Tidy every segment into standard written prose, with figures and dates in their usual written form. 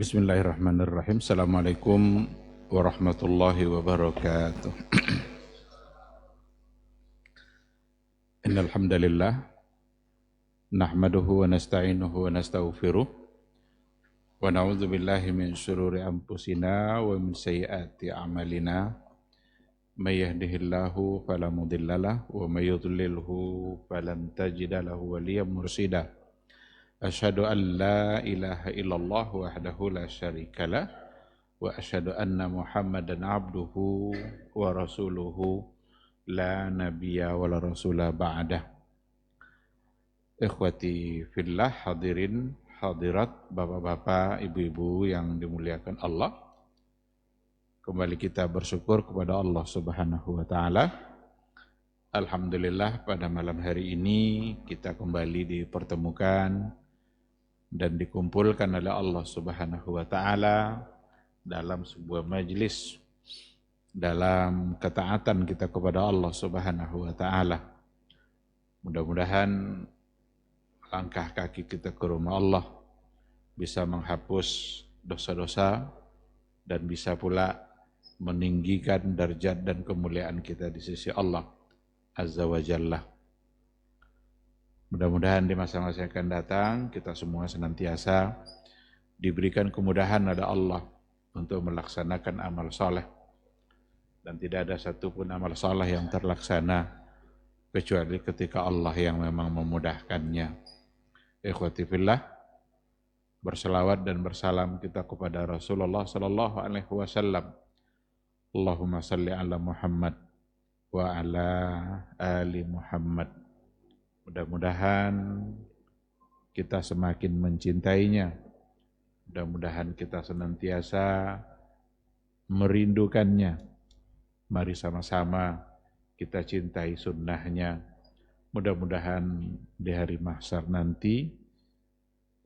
Bismillahirrahmanirrahim. Assalamualaikum warahmatullahi wabarakatuh. Innal hamdalillah nahmaduhu wa nasta'inuhu wa nastaghfiruh wa na'udzu billahi min syururi anfusina wa min sayyiati a'malina. May yahdihillahu fala mudhillalah wa may yudlilhu falan tajida lahu waliyyan mursyida. Asyhadu an la ilaha illallah wahdahu la syarikalah wa asyhadu anna Muhammadan abduhu wa rasuluhu la nabiyya wa la rasula ba'dah. Ikhwati fillah, hadirin hadirat, bapak-bapak, ibu-ibu yang dimuliakan Allah. Kembali kita bersyukur kepada Allah Subhanahu wa taala. Alhamdulillah, pada malam hari ini kita kembali dipertemukan dan dikumpulkan oleh Allah Subhanahu wa taala dalam sebuah majlis dalam ketaatan kita kepada Allah Subhanahu wa taala. Mudah-mudahan langkah kaki kita ke rumah Allah bisa menghapus dosa-dosa dan bisa pula meninggikan derajat dan kemuliaan kita di sisi Allah Azza wa Jalla. Mudah-mudahan di masa-masa yang akan datang kita semua senantiasa diberikan kemudahan oleh Allah untuk melaksanakan amal saleh, dan tidak ada satupun amal saleh yang terlaksana kecuali ketika Allah yang memang memudahkannya. Ikhwati fillah, berselawat dan bersalam kita kepada Rasulullah sallallahu alaihi wasallam. Allahumma salli ala Muhammad wa ala ali Muhammad. Mudah-mudahan kita semakin mencintainya. Mudah-mudahan kita senantiasa merindukannya. Mari sama-sama kita cintai sunnahnya. Mudah-mudahan di hari mahsyar nanti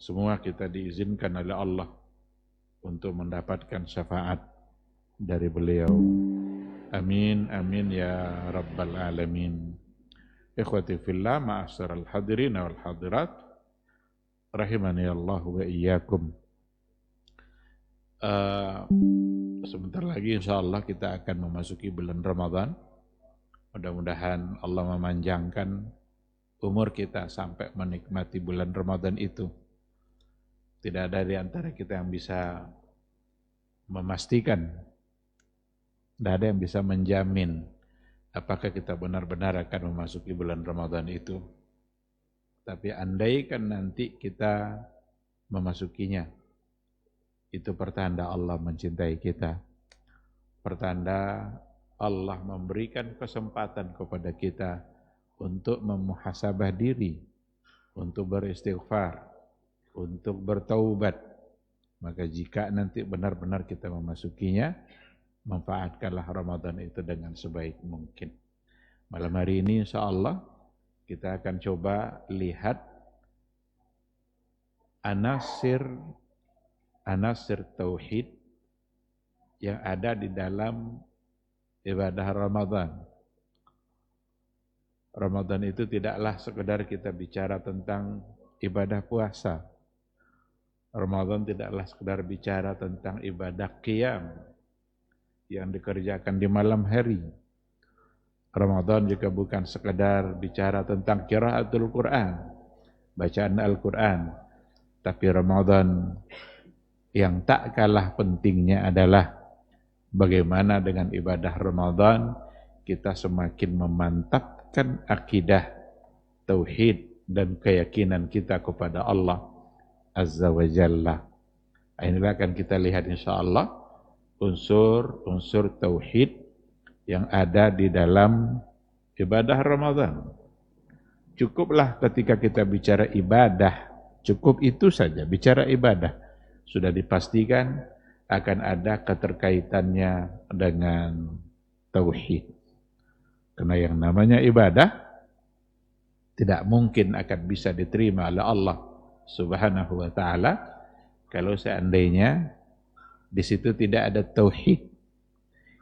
semua kita diizinkan oleh Allah untuk mendapatkan syafaat dari beliau. Amin, amin ya rabbal alamin. Ikhwati fillah, ma'asyiral hadirin wal hadirat, rahimani Allah wa iyyakum. Sebentar lagi insyaallah kita akan memasuki bulan Ramadan. Mudah-mudahan Allah memanjangkan umur kita sampai menikmati bulan Ramadan itu. Tidak ada di antara kita yang bisa memastikan, tidak ada yang bisa menjamin apakah kita benar-benar akan memasuki bulan Ramadan itu. Tapi andaikan nanti kita memasukinya, itu pertanda Allah mencintai kita. Pertanda Allah memberikan kesempatan kepada kita untuk memuhasabah diri, untuk beristighfar, untuk bertaubat. Maka jika nanti benar-benar kita memasukinya, manfaatkanlah Ramadan itu dengan sebaik mungkin. Malam hari ini insyaallah kita akan coba lihat anasir tauhid yang ada di dalam ibadah Ramadan. Ramadan itu tidaklah sekedar kita bicara tentang ibadah puasa. Ramadan tidaklah sekedar bicara tentang ibadah qiyam yang dikerjakan di malam hari. Ramadan juga bukan sekedar bicara tentang qiraatul Quran, bacaan Al-Quran. Tapi Ramadan yang tak kalah pentingnya adalah bagaimana dengan ibadah Ramadan kita semakin memantapkan akidah, tauhid, dan keyakinan kita kepada Allah Azza wa Jalla. Inilah akan kita lihat insyaallah unsur-unsur tauhid yang ada di dalam ibadah Ramadan. Cukuplah ketika kita bicara ibadah, cukup itu saja, bicara ibadah. Sudah dipastikan akan ada keterkaitannya dengan tauhid. Karena yang namanya ibadah tidak mungkin akan bisa diterima oleh Allah Subhanahu wa taala kalau seandainya di situ tidak ada tauhid,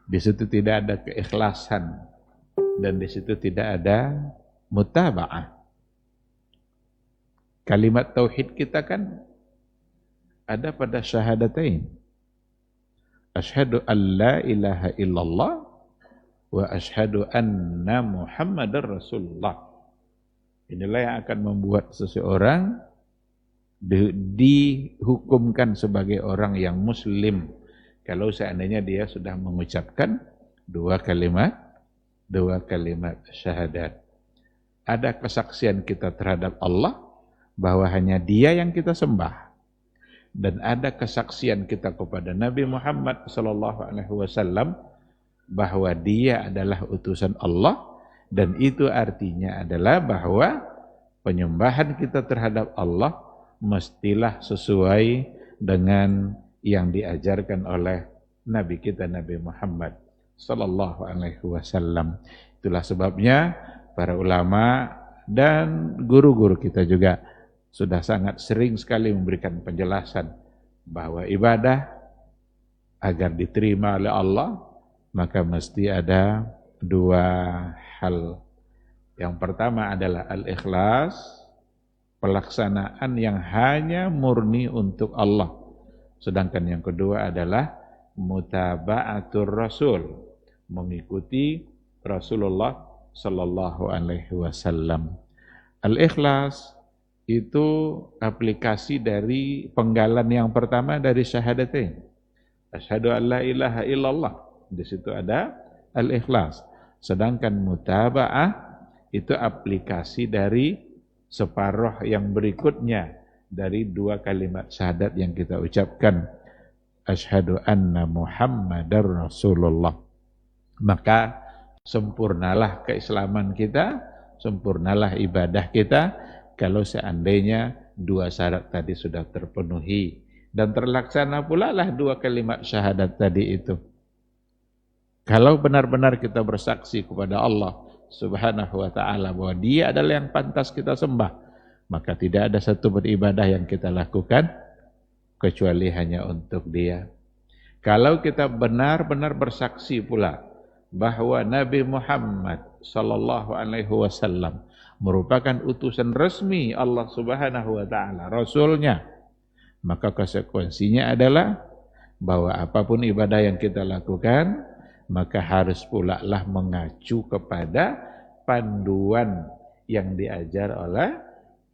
di situ tidak ada keikhlasan, dan di situ tidak ada mutaba'ah. Kalimat tauhid kita kan ada pada syahadatain. Asyhadu an la ilaha illallah wa asyhadu anna Muhammadar Rasulullah. Inilah yang akan membuat seseorang dihukumkan sebagai orang yang muslim kalau seandainya dia sudah mengucapkan dua kalimat syahadat. Ada kesaksian kita terhadap Allah bahwa hanya Dia yang kita sembah, dan ada kesaksian kita kepada Nabi Muhammad SAW bahwa dia adalah utusan Allah, dan itu artinya adalah bahwa penyembahan kita terhadap Allah mestilah sesuai dengan yang diajarkan oleh Nabi kita Nabi Muhammad SAW. Itulah sebabnya para ulama dan guru-guru kita juga sudah sangat sering sekali memberikan penjelasan bahwa ibadah agar diterima oleh Allah maka mesti ada dua hal. Yang pertama adalah al-ikhlas, pelaksanaan yang hanya murni untuk Allah. Sedangkan yang kedua adalah mutaba'atur Rasul, mengikuti Rasulullah sallallahu alaihi wasallam. Al-ikhlas itu aplikasi dari penggalan yang pertama dari syahadatain. Asyhadu an la ilaha illallah. Di situ ada al-ikhlas. Sedangkan mutaba'ah itu aplikasi dari separuh yang berikutnya dari dua kalimat syahadat yang kita ucapkan. Asyhadu anna Muhammadar Rasulullah. Maka sempurnalah keislaman kita, sempurnalah ibadah kita kalau seandainya dua syarat tadi sudah terpenuhi dan terlaksana pula lah dua kalimat syahadat tadi itu. Kalau benar-benar kita bersaksi kepada Allah Subhanahu wa ta'ala bahwa Dia adalah yang pantas kita sembah, maka tidak ada satu beribadah yang kita lakukan kecuali hanya untuk Dia. Kalau kita benar-benar bersaksi pula bahwa Nabi Muhammad sallallahu alaihi wasallam merupakan utusan resmi Allah Subhanahu wa ta'ala, Rasulnya, maka konsekuensinya adalah bahwa apapun ibadah yang kita lakukan, maka harus pula lah mengacu kepada panduan yang diajar oleh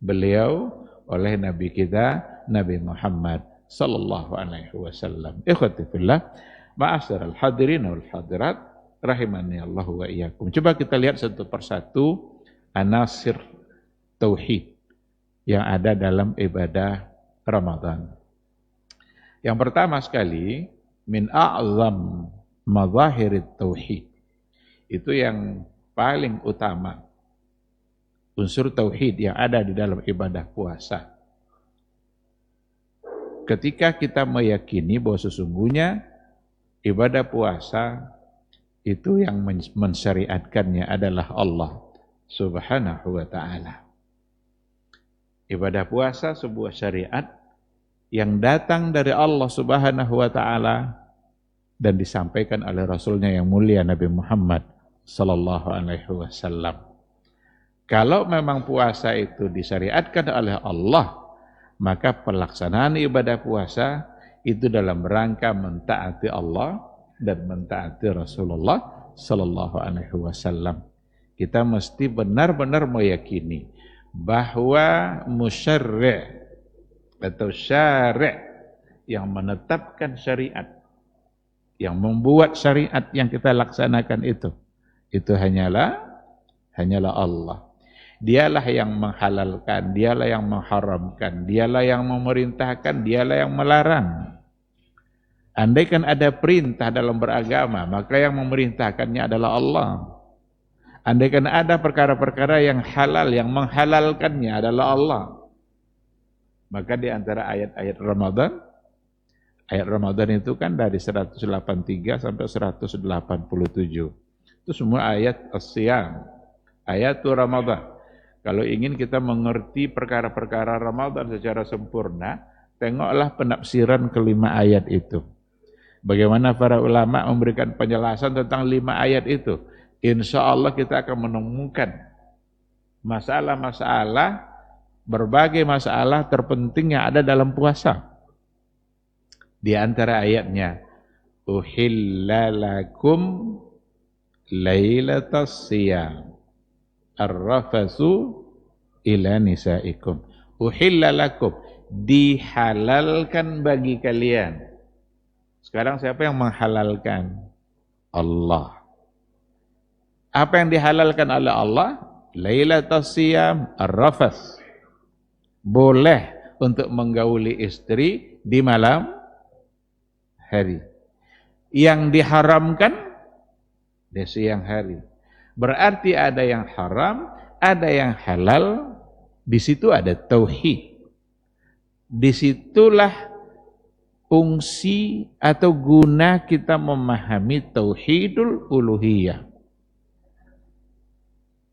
beliau, oleh Nabi kita, Nabi Muhammad sallallahu alaihi wasallam. Ikhwati fillah, ma'asyiral hadirin wal hadirat, rahimani Allah wa iyyakum. Coba kita lihat satu persatu anasir tauhid yang ada dalam ibadah Ramadan. Yang pertama sekali, min a'zam madzahirit tauhid. Itu yang paling utama unsur tauhid yang ada di dalam ibadah puasa. Ketika kita meyakini bahwa sesungguhnya ibadah puasa itu yang mensyariatkannya adalah Allah Subhanahu wa ta'ala. Ibadah puasa sebuah syariat yang datang dari Allah Subhanahu wa ta'ala dan disampaikan oleh Rasulnya yang mulia Nabi Muhammad sallallahu alaihi wasallam. Kalau memang puasa itu disyariatkan oleh Allah, maka pelaksanaan ibadah puasa itu dalam rangka mentaati Allah dan mentaati Rasulullah sallallahu alaihi wasallam. Kita mesti benar-benar meyakini bahwa musyarri' atau syari' yang menetapkan syariat, yang membuat syariat yang kita laksanakan itu hanyalah Allah. Dialah yang menghalalkan, dialah yang mengharamkan, dialah yang memerintahkan, dialah yang melarang. Andaikan ada perintah dalam beragama, maka yang memerintahkannya adalah Allah. Andaikan ada perkara-perkara yang halal, yang menghalalkannya adalah Allah. Maka di antara ayat-ayat Ramadan itu kan dari 183 sampai 187. Itu semua ayat as-siyam, ayatul Ramadan. Kalau ingin kita mengerti perkara-perkara Ramadan secara sempurna, tengoklah penafsiran kelima ayat itu. Bagaimana para ulama memberikan penjelasan tentang 5 ayat itu. Insya Allah kita akan menemukan masalah-masalah, berbagai masalah terpenting yang ada dalam puasa. Di antara ayatnya, uhilla lakum lailatas siyam ar-rafasu ila nisaikum. Uhilla lakum, dihalalkan bagi kalian. Sekarang siapa yang menghalalkan? Allah. Apa yang dihalalkan oleh Allah? Lailatas siyam ar-rafas. Boleh untuk menggauli istri di malam hari. Yang diharamkan di siang hari. Berarti ada yang haram, ada yang halal. Di situ ada tauhid. Disitulah fungsi atau guna kita memahami tauhidul uluhiyah.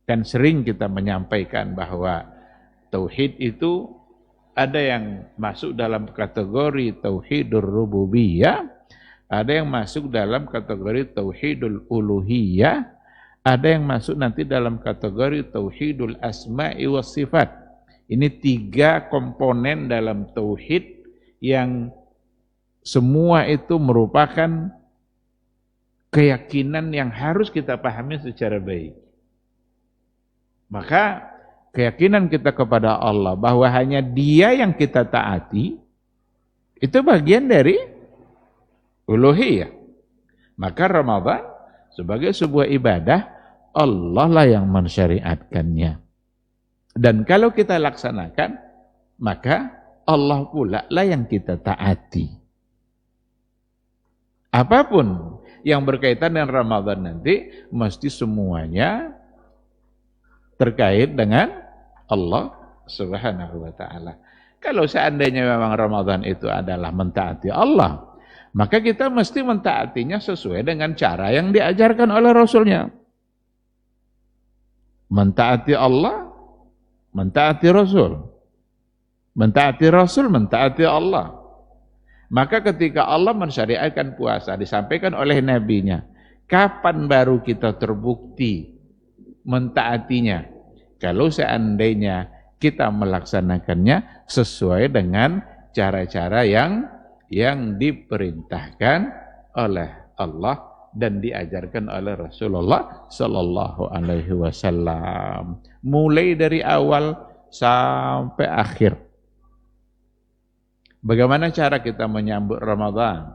Dan sering kita menyampaikan bahwa tauhid itu ada yang masuk dalam kategori tauhidur rububiyah, ada yang masuk dalam kategori tauhidul uluhiyah, ada yang masuk nanti dalam kategori tauhidul asma'i was sifat. Ini 3 komponen dalam tauhid yang semua itu merupakan keyakinan yang harus kita pahami secara baik. Maka keyakinan kita kepada Allah bahwa hanya Dia yang kita taati, itu bagian dari uluhiyah. Maka Ramadan sebagai sebuah ibadah, Allah lah yang mensyariatkannya. Dan kalau kita laksanakan, maka Allah pula lah yang kita taati. Apapun yang berkaitan dengan Ramadan nanti, mesti semuanya terkait dengan Allah Subhanahu wa ta'ala. Kalau seandainya memang Ramadan itu adalah mentaati Allah, maka kita mesti mentaatinya sesuai dengan cara yang diajarkan oleh Rasulnya. Mentaati Allah, mentaati Rasul. Mentaati Rasul, mentaati Allah. Maka ketika Allah mensyariatkan puasa, disampaikan oleh Nabi-Nya, kapan baru kita terbukti mentaatinya? Kalau seandainya kita melaksanakannya sesuai dengan cara-cara yang diperintahkan oleh Allah dan diajarkan oleh Rasulullah sallallahu alaihi wasallam, mulai dari awal sampai akhir. Bagaimana cara kita menyambut Ramadan?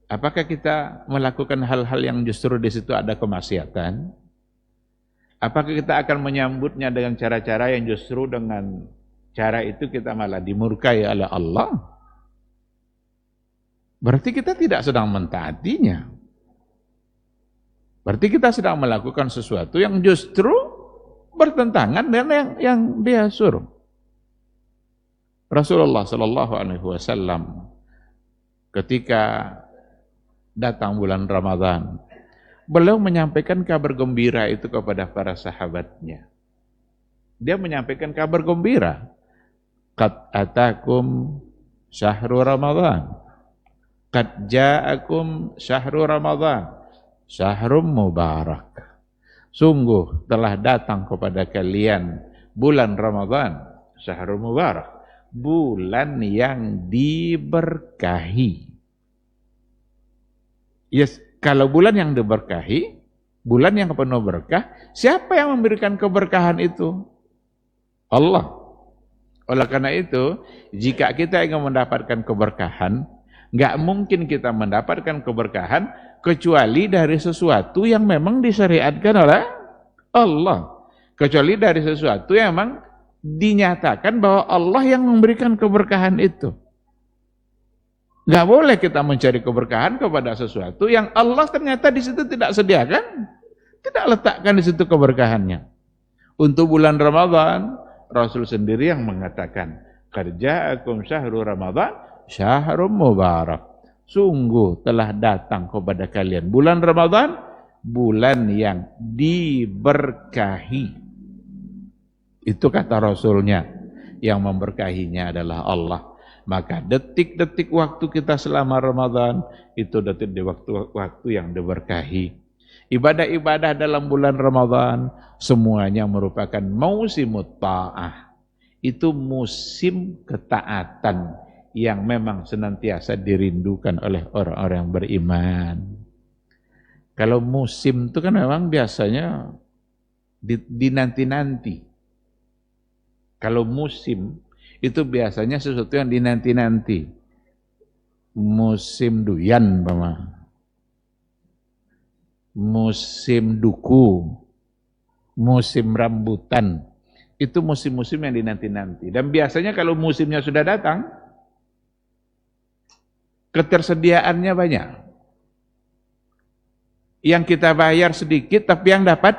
Apakah kita melakukan hal-hal yang justru di situ ada kemaksiatan? Apakah kita akan menyambutnya dengan cara-cara yang justru dengan cara itu kita malah dimurkai oleh Allah? Berarti kita tidak sedang mentaatinya. Berarti kita sedang melakukan sesuatu yang justru bertentangan dengan yang Dia suruh. Rasulullah sallallahu alaihi wasallam ketika datang bulan Ramadan, beliau menyampaikan kabar gembira itu kepada para sahabatnya. Dia menyampaikan kabar gembira. Qad atakum syahrul Ramadan. Qad ja'akum syahrul Ramadan. Syahrum mubarak. Sungguh telah datang kepada kalian bulan Ramadan, syahrul mubarak. Bulan yang diberkahi. Yes, kalau bulan yang diberkahi, bulan yang penuh berkah, siapa yang memberikan keberkahan itu? Allah. Oleh karena itu, jika kita ingin mendapatkan keberkahan, nggak mungkin kita mendapatkan keberkahan kecuali dari sesuatu yang memang disyariatkan oleh Allah. Kecuali dari sesuatu yang memang dinyatakan bahwa Allah yang memberikan keberkahan itu. Nggak boleh kita mencari keberkahan kepada sesuatu yang Allah ternyata di situ tidak sediakan, tidak letakkan di situ keberkahannya. Untuk bulan Ramadan, Rasul sendiri yang mengatakan, "Qad ja'akum syahrul Ramadan, syahrun mubarak." Sungguh telah datang kepada kalian bulan Ramadan, bulan yang diberkahi. Itu kata Rasulnya, yang memberkahinya adalah Allah. Maka detik-detik waktu kita selama Ramadan, itu detik di waktu yang diberkahi. Ibadah-ibadah dalam bulan Ramadan, semuanya merupakan musimut ta'ah. Itu musim ketaatan yang memang senantiasa dirindukan oleh orang-orang yang beriman. Kalau musim itu kan memang biasanya dinanti-nanti. Kalau musim itu biasanya sesuatu yang dinanti-nanti. Musim duyan, musim duku, musim rambutan. Itu musim-musim yang dinanti-nanti. Dan biasanya kalau musimnya sudah datang, ketersediaannya banyak. Yang kita bayar sedikit, tapi yang dapat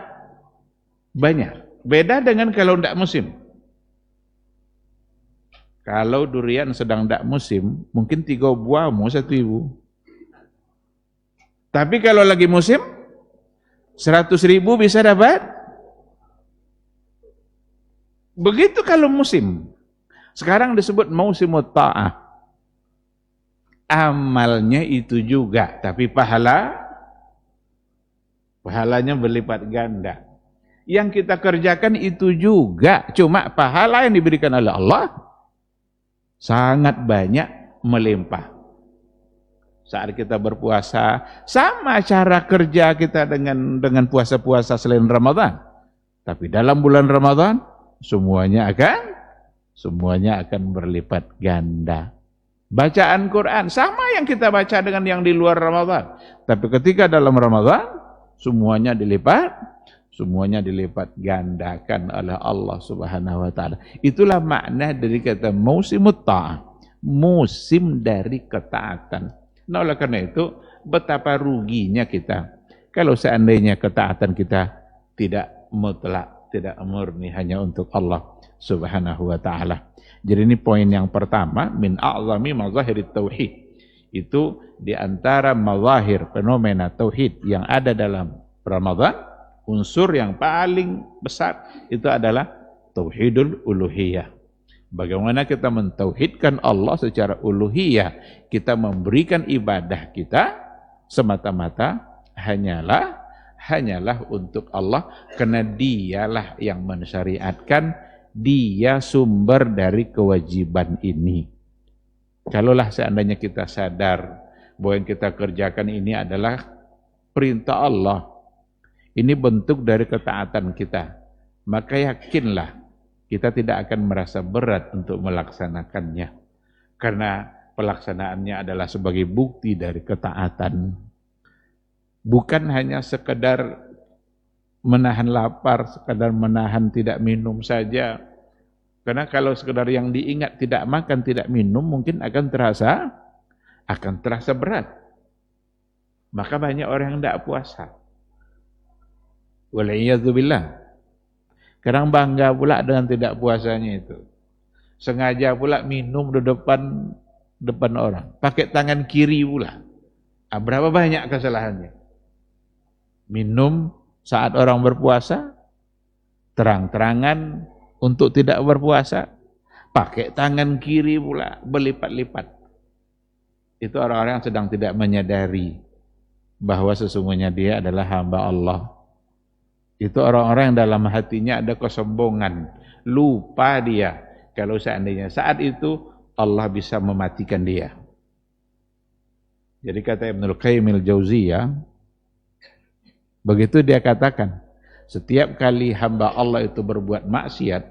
banyak. Beda dengan kalau tidak musim. Kalau durian sedang tidak musim, mungkin 3 buah mau 1.000. Tapi kalau lagi musim, 100.000 bisa dapat. Begitu kalau musim. Sekarang disebut musimut ta'ah. Amalnya itu juga, tapi pahalanya berlipat ganda. Yang kita kerjakan itu juga, cuma pahala yang diberikan oleh Allah sangat banyak, melimpah. Saat kita berpuasa, sama cara kerja kita dengan puasa-puasa selain Ramadan. Tapi dalam bulan Ramadan, semuanya akan berlipat ganda. Bacaan Quran sama yang kita baca dengan yang di luar Ramadan. Tapi ketika dalam Ramadan, semuanya dilipat gandakan oleh Allah Subhanahu wa taala. Itulah makna dari kata musimut ta'ah, musim dari ketaatan. Nah, oleh karena itu betapa ruginya kita kalau seandainya ketaatan kita tidak mutlak, tidak murni hanya untuk Allah Subhanahu wa taala. Jadi ini poin yang pertama, min a'zami mazahirit tauhid. Itu di antara mazahir fenomena tauhid yang ada dalam Ramadan, unsur yang paling besar itu adalah tauhidul uluhiyah. Bagaimana kita mentauhidkan Allah secara uluhiyah, kita memberikan ibadah kita semata-mata hanyalah untuk Allah, karena dialah yang mensyariatkan, dia sumber dari kewajiban ini. Kalaulah seandainya kita sadar bahwa yang kita kerjakan ini adalah perintah Allah, ini bentuk dari ketaatan kita, maka yakinlah kita tidak akan merasa berat untuk melaksanakannya. Karena pelaksanaannya adalah sebagai bukti dari ketaatan. Bukan hanya sekedar menahan lapar, sekedar menahan tidak minum saja. Karena kalau sekedar yang diingat tidak makan, tidak minum, mungkin akan terasa berat. Maka banyak orang yang tidak puasa. Wal'iyadzubillah. Kadang bangga pula dengan tidak puasanya itu. Sengaja pula minum di depan orang. Pakai tangan kiri pula. Berapa banyak kesalahannya? Minum saat orang berpuasa, terang-terangan untuk tidak berpuasa, pakai tangan kiri pula, berlipat-lipat. Itu orang-orang yang sedang tidak menyadari bahwa sesungguhnya dia adalah hamba Allah. Itu orang-orang yang dalam hatinya ada kesombongan, lupa dia kalau seandainya saat itu Allah bisa mematikan dia. Jadi kata Ibnul Qayyim al-Jauziyah, begitu dia katakan, setiap kali hamba Allah itu berbuat maksiat,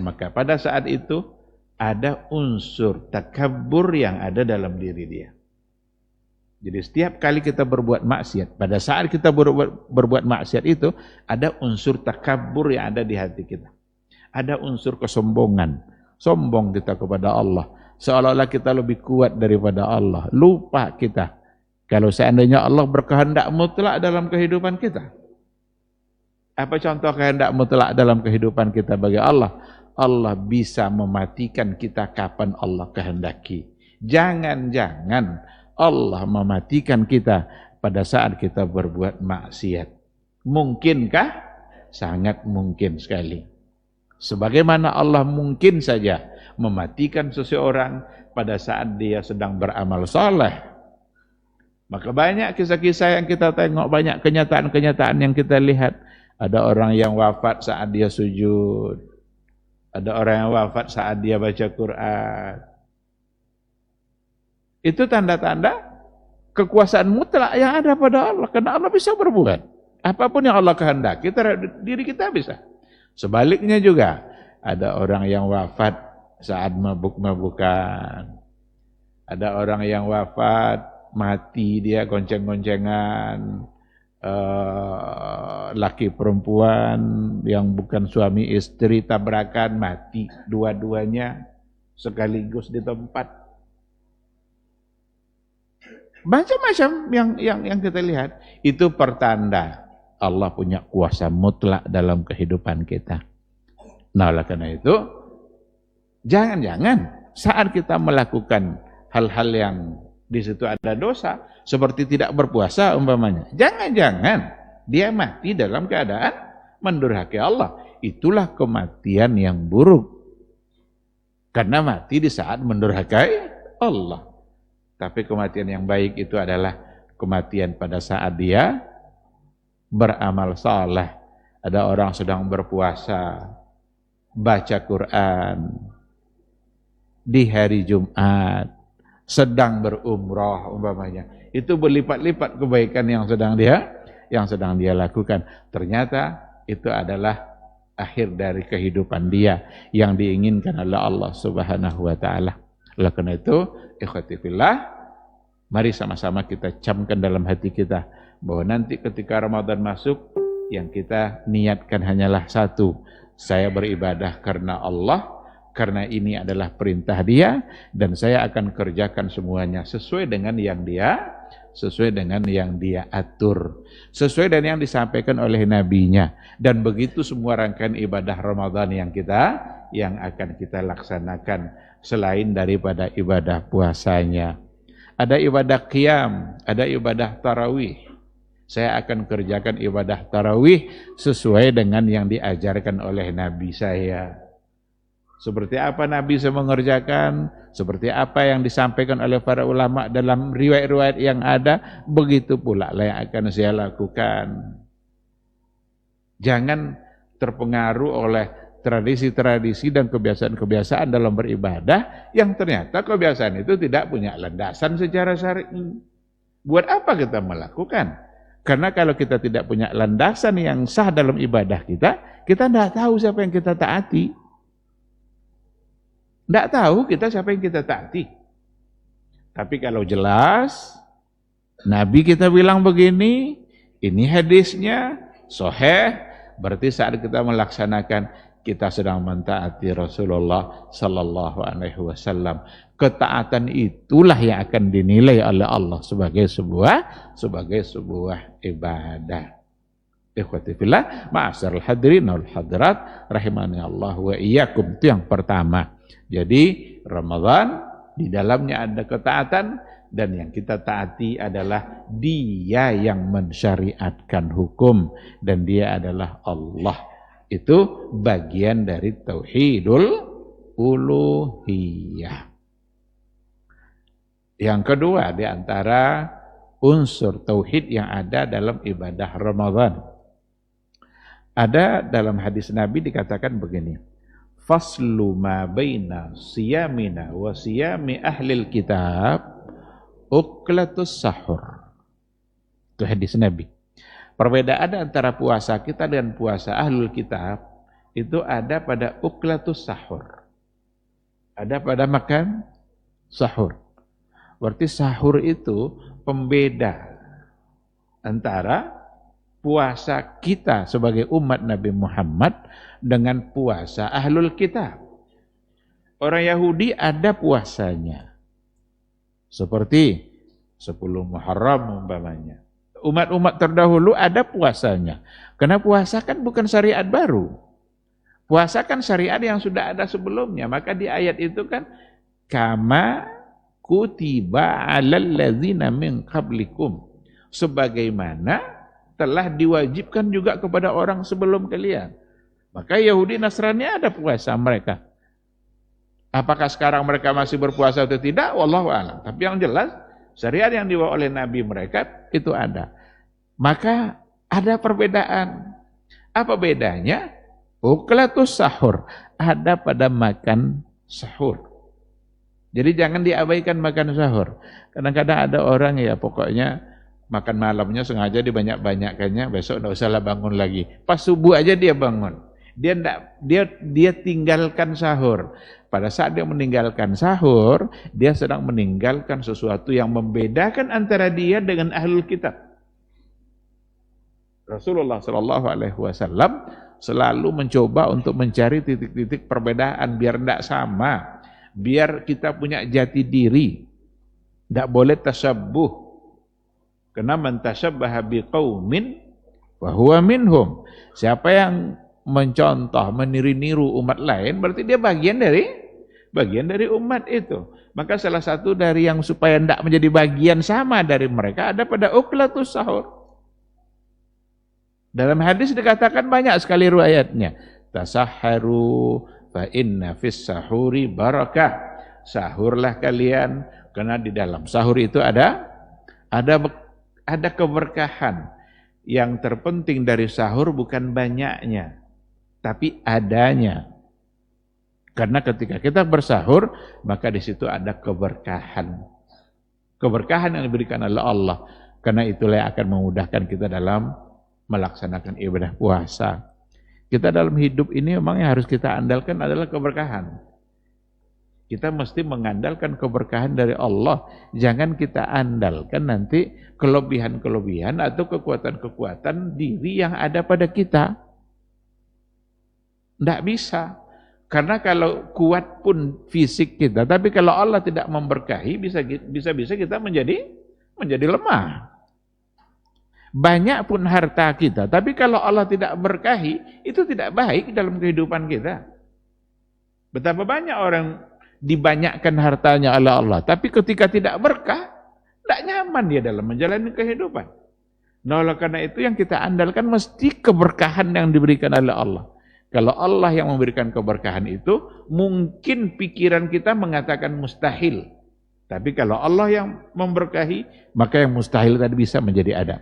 maka pada saat itu ada unsur takabbur yang ada dalam diri dia. Jadi setiap kali kita berbuat maksiat, pada saat kita berbuat maksiat itu ada unsur takabbur yang ada di hati kita. Ada unsur kesombongan, sombong kita kepada Allah, seolah-olah kita lebih kuat daripada Allah. Lupa kita kalau seandainya Allah berkehendak mutlak dalam kehidupan kita. Apa contoh kehendak mutlak dalam kehidupan kita bagi Allah? Allah bisa mematikan kita kapan Allah kehendaki. Jangan-jangan Allah mematikan kita pada saat kita berbuat maksiat. Mungkinkah? Sangat mungkin sekali. Sebagaimana Allah mungkin saja mematikan seseorang pada saat dia sedang beramal saleh. Maka banyak kisah-kisah yang kita tengok, banyak kenyataan-kenyataan yang kita lihat. Ada orang yang wafat saat dia sujud. Ada orang yang wafat saat dia baca Quran. Itu tanda-tanda kekuasaan mutlak yang ada pada Allah. Karena Allah bisa berbuat. Apapun yang Allah kehendaki, diri kita bisa. Sebaliknya juga, ada orang yang wafat saat mabuk-mabukan. Ada orang yang wafat, mati dia gonceng-goncengan. Laki perempuan yang bukan suami istri tabrakan, mati dua-duanya sekaligus di tempat. Macam-macam yang kita lihat, itu pertanda Allah punya kuasa mutlak dalam kehidupan kita. Nah, oleh karena itu, jangan-jangan saat kita melakukan hal-hal yang di situ ada dosa, seperti tidak berpuasa umpamanya, jangan-jangan dia mati dalam keadaan mendurhaki Allah. Itulah kematian yang buruk, karena mati di saat mendurhakai Allah. Tapi kematian yang baik itu adalah kematian pada saat dia beramal saleh. Ada orang sedang berpuasa, baca Quran di hari Jumat, sedang berumrah umpamanya. Itu berlipat-lipat kebaikan yang sedang dia lakukan. Ternyata itu adalah akhir dari kehidupan dia yang diinginkan oleh Allah Subhanahu wa taala. Oleh karena itu, ikhwati fillah, mari sama-sama kita camkan dalam hati kita bahwa nanti ketika Ramadan masuk, yang kita niatkan hanyalah satu, saya beribadah karena Allah, karena ini adalah perintah Dia, dan saya akan kerjakan semuanya sesuai dengan yang Dia atur, sesuai dengan yang disampaikan oleh Nabi-Nya. Dan begitu semua rangkaian ibadah Ramadan yang akan kita laksanakan selain daripada ibadah puasanya. Ada ibadah qiyam, ada ibadah tarawih. Saya akan kerjakan ibadah tarawih sesuai dengan yang diajarkan oleh Nabi saya. Seperti apa Nabi saya mengerjakan, seperti apa yang disampaikan oleh para ulama dalam riwayat-riwayat yang ada, begitu pula yang akan saya lakukan. Jangan terpengaruh oleh tradisi-tradisi dan kebiasaan-kebiasaan dalam beribadah yang ternyata kebiasaan itu tidak punya landasan secara syar'i. Buat apa kita melakukan? Karena kalau kita tidak punya landasan yang sah dalam ibadah kita tidak tahu siapa yang kita taati. Tidak tahu kita siapa yang kita taati. Tapi kalau jelas, Nabi kita bilang begini, ini hadisnya, sahih, berarti saat kita melaksanakan, kita sedang mentaati Rasulullah Sallallahu Alaihi Wasallam. Ketaatan itulah yang akan dinilai oleh Allah sebagai sebuah ibadah. Ikhwati fillah, ma'asyiral hadirin wal hadirat, rahimani Allah wa iyyakum. Itu yang pertama. Jadi Ramadan di dalamnya ada ketaatan, dan yang kita taati adalah Dia yang mensyariatkan hukum, dan Dia adalah Allah. Itu bagian dari tauhidul uluhiyah. Yang kedua, di antara unsur tauhid yang ada dalam ibadah Ramadan, ada dalam hadis Nabi dikatakan begini, faslu ma baina siyamina wa siyami ahlil kitab uklatus sahur. Itu hadis Nabi. Perbedaan antara puasa kita dan puasa ahlul kitab itu ada pada uklatus sahur. Ada pada makan sahur. Berarti sahur itu pembeda antara puasa kita sebagai umat Nabi Muhammad dengan puasa ahlul kitab. Orang Yahudi ada puasanya. Seperti 10 Muharram umpamanya. Umat-umat terdahulu ada puasanya. Karena puasa kan bukan syariat baru. Puasa kan syariat yang sudah ada sebelumnya. Maka di ayat itu kan, kama kutiba 'alal ladzina min qablikum. Sebagaimana telah diwajibkan juga kepada orang sebelum kalian. Maka Yahudi Nasrani ada puasa mereka. Apakah sekarang mereka masih berpuasa atau tidak? Wallahu a'lam. Tapi yang jelas, syariat yang dibawa oleh Nabi mereka itu ada. Maka ada perbedaan. Apa bedanya? Uklatus sahur. Ada pada makan sahur. Jadi jangan diabaikan makan sahur. Kadang-kadang ada orang ya pokoknya makan malamnya sengaja dibanyak-banyakkannya, besok enggak usahlah bangun lagi. Pas subuh aja dia bangun. Dia tinggalkan sahur. Pada saat dia meninggalkan sahur, dia sedang meninggalkan sesuatu yang membedakan antara dia dengan ahlul kitab. Rasulullah Shallallahu Alaihi Wasallam selalu mencoba untuk mencari titik-titik perbedaan biar tidak sama, biar kita punya jati diri. Tidak boleh tasabbuh. Karena man tasabbaha biqaumin wa huwa minhum. Siapa yang mencontoh, meniru-niru umat lain, berarti dia bagian dari umat itu. Maka salah satu dari yang supaya tidak menjadi bagian sama dari mereka ada pada uklatus sahur. Dalam hadis dikatakan banyak sekali riwayatnya. Tasahharu fa inna fis sahuri barakah. Sahurlah kalian karena di dalam sahur itu ada keberkahan. Yang terpenting dari sahur bukan banyaknya, tapi adanya. Karena ketika kita bersahur, maka di situ ada keberkahan. Keberkahan yang diberikan oleh Allah. Karena itulah yang akan memudahkan kita dalam melaksanakan ibadah puasa. Kita dalam hidup ini memang yang harus kita andalkan adalah keberkahan. Kita mesti mengandalkan keberkahan dari Allah. Jangan kita andalkan nanti kelebihan-kelebihan atau kekuatan-kekuatan diri yang ada pada kita. Tidak bisa. Karena kalau kuat pun fisik kita, tapi kalau Allah tidak memberkahi, bisa-bisa kita menjadi lemah. Banyak pun harta kita, tapi kalau Allah tidak berkahi, itu tidak baik dalam kehidupan kita. Betapa banyak orang dibanyakkan hartanya oleh Allah, tapi ketika tidak berkah, tidak nyaman dia dalam menjalani kehidupan. Nah, oleh karena itu yang kita andalkan mesti keberkahan yang diberikan oleh Allah. Kalau Allah yang memberikan keberkahan itu, mungkin pikiran kita mengatakan mustahil. Tapi kalau Allah yang memberkahi, maka yang mustahil tadi bisa menjadi ada.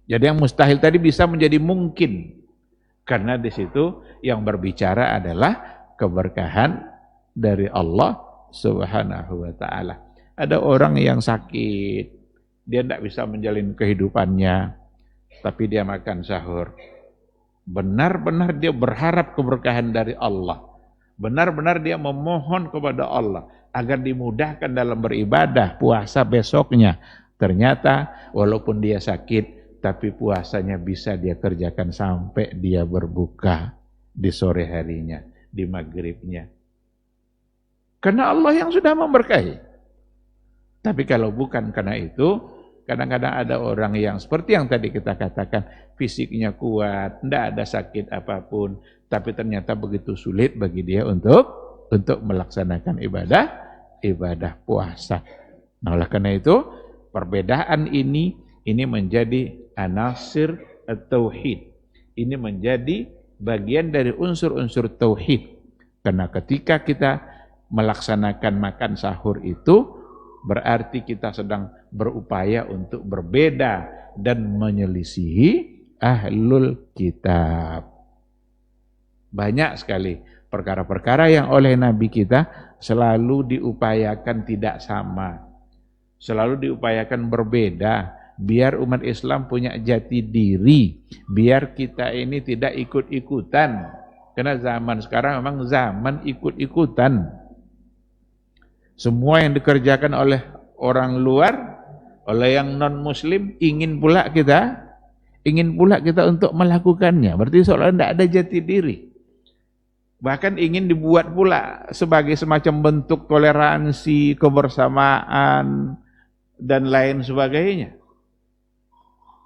Jadi yang mustahil tadi bisa menjadi mungkin. Karena di situ yang berbicara adalah keberkahan dari Allah Subhanahu wa taala. Ada orang yang sakit, dia tidak bisa menjalin kehidupannya, tapi dia makan sahur. Benar-benar dia berharap keberkahan dari Allah. Benar-benar dia memohon kepada Allah agar dimudahkan dalam beribadah puasa besoknya. Ternyata walaupun dia sakit, tapi puasanya bisa dia kerjakan sampai dia berbuka di sore harinya, di maghribnya. Karena Allah yang sudah memberkahi. Tapi kalau bukan karena itu, kadang-kadang ada orang yang seperti yang tadi kita katakan, fisiknya kuat, tidak ada sakit apapun, tapi ternyata begitu sulit bagi dia untuk melaksanakan ibadah puasa. Nah, oleh karena itu, perbedaan ini menjadi anasir tauhid. Ini menjadi bagian dari unsur-unsur tauhid. Karena ketika kita melaksanakan makan sahur itu, berarti kita sedang berupaya untuk berbeda dan menyelisihi ahlul kitab. Banyak sekali perkara-perkara yang oleh Nabi kita selalu diupayakan tidak sama. Selalu diupayakan berbeda, biar umat Islam punya jati diri, biar kita ini tidak ikut-ikutan. Karena zaman sekarang memang zaman ikut-ikutan. Semua yang dikerjakan oleh orang luar, oleh yang non-muslim, ingin pula kita untuk melakukannya. Berarti seolah tidak ada jati diri. Bahkan ingin dibuat pula sebagai semacam bentuk toleransi, kebersamaan, dan lain sebagainya.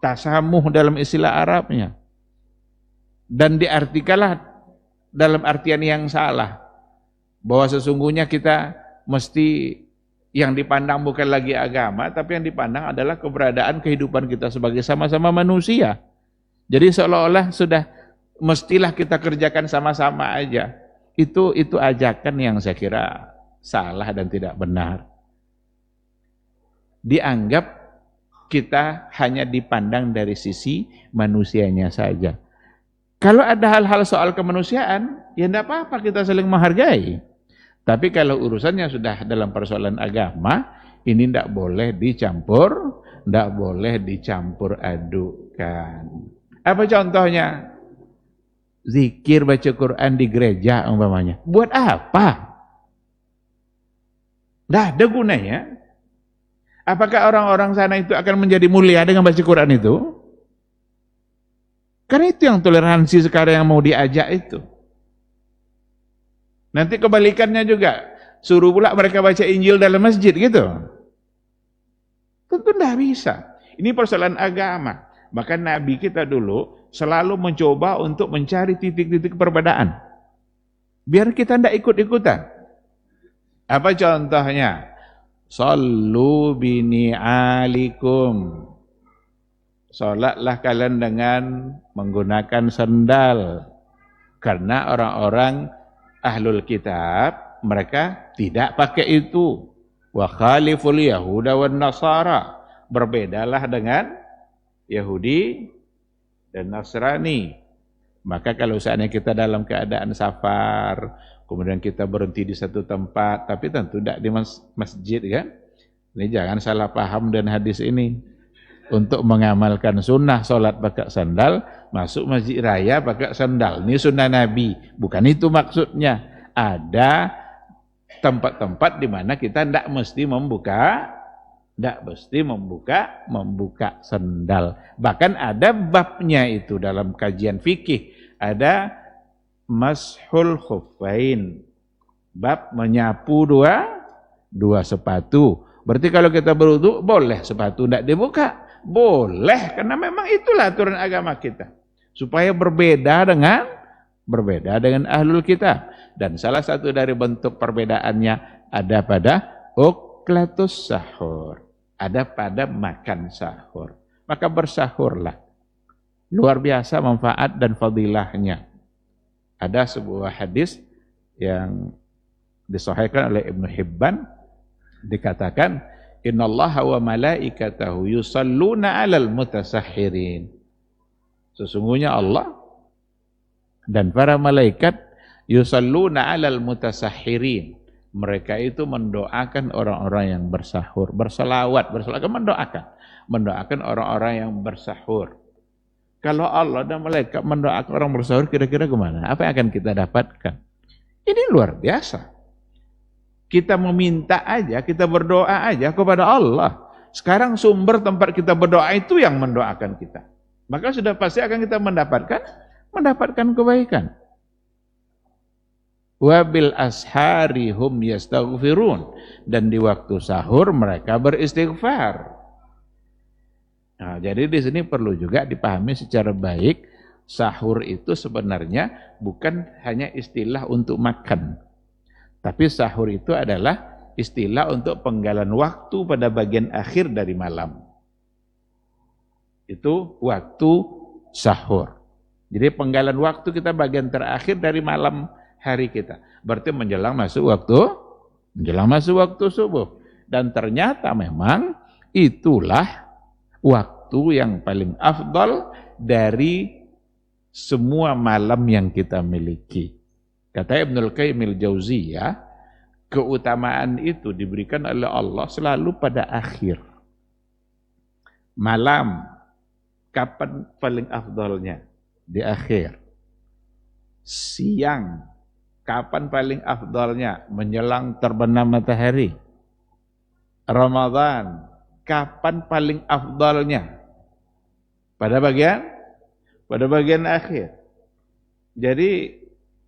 Tasamuh dalam istilah Arabnya. Dan diartikanlah dalam artian yang salah. Bahwa sesungguhnya kita mesti yang dipandang bukan lagi agama, tapi yang dipandang adalah keberadaan kehidupan kita sebagai sama-sama manusia. Jadi seolah-olah sudah mestilah kita kerjakan sama-sama aja. Itu ajakan yang saya kira salah dan tidak benar. Dianggap kita hanya dipandang dari sisi manusianya saja. Kalau ada hal-hal soal kemanusiaan, ya tidak apa-apa kita saling menghargai. Tapi kalau urusannya sudah dalam persoalan agama, ini tidak boleh dicampur, tidak boleh dicampur adukan. Apa contohnya? Zikir baca Quran di gereja umpamanya. Buat apa? Tidak ada gunanya. Apakah orang-orang sana itu akan menjadi mulia dengan baca Quran itu? Karena itu yang toleransi sekarang yang mau diajak itu. Nanti kebalikannya juga. Suruh pula mereka baca Injil dalam masjid gitu. Tentu tidak bisa. Ini persoalan agama. Maka Nabi kita dulu selalu mencoba untuk mencari titik-titik perbedaan. Biar kita tidak ikut-ikutan. Apa contohnya? Sallu bini'alikum. Salatlah kalian dengan menggunakan sandal. Karena orang-orang ahlul kitab, mereka tidak pakai itu. Wa khaliful yahuda wan nasara. Berbedalah dengan Yahudi dan Nasrani. Maka kalau seandainya kita dalam keadaan safar, kemudian kita berhenti di satu tempat, tapi tentu tidak di masjid kan? Ini jangan salah paham dan hadis ini. Untuk mengamalkan sunnah sholat pakai sandal, masuk masjid raya pakai sandal. Ini sunnah Nabi, bukan itu maksudnya. Ada tempat-tempat di mana kita tidak mesti membuka sandal. Bahkan ada babnya itu dalam kajian fikih. Ada mashul khuffain, bab menyapu dua sepatu. Berarti kalau kita berwudu boleh sepatu tidak dibuka. Boleh, karena memang itulah aturan agama kita. Supaya berbeda dengan ahlul kitab. Dan salah satu dari bentuk perbedaannya ada pada uklatus sahur. Ada pada makan sahur. Maka bersahurlah. Luar biasa manfaat dan fadilahnya. Ada sebuah hadis yang disahihkan oleh Ibnu Hibban, dikatakan innallaha wa malaikatahu yusalluna 'alal mutasahhirin. Sesungguhnya Allah dan para malaikat yusalluna 'alal mutasahhirin. Mereka itu mendoakan orang-orang yang bersahur, berselawat mendoakan orang-orang yang bersahur. Kalau Allah dan malaikat mendoakan orang bersahur, kira-kira kemana? Apa yang akan kita dapatkan? Ini luar biasa. Kita meminta aja, kita berdoa aja kepada Allah. Sekarang sumber tempat kita berdoa itu yang mendoakan kita. Maka sudah pasti akan kita mendapatkan kebaikan. Wabil ashari hum yastaghfirun. Dan di waktu sahur mereka beristighfar. Nah, jadi di sini perlu juga dipahami secara baik, sahur itu sebenarnya bukan hanya istilah untuk makan. Tapi sahur itu adalah istilah untuk penggalan waktu pada bagian akhir dari malam. Itu waktu sahur. Jadi penggalan waktu kita bagian terakhir dari malam hari kita. Berarti menjelang masuk waktu subuh. Dan ternyata memang itulah waktu yang paling afdal dari semua malam yang kita miliki. Kata Ibnul Qayyim al-Jauziyah, keutamaan itu diberikan oleh Allah selalu pada akhir. Malam, kapan paling afdalnya? Di akhir. Siang, kapan paling afdalnya? Menjelang terbenam matahari. Ramadan, kapan paling afdalnya? Pada bagian akhir. Jadi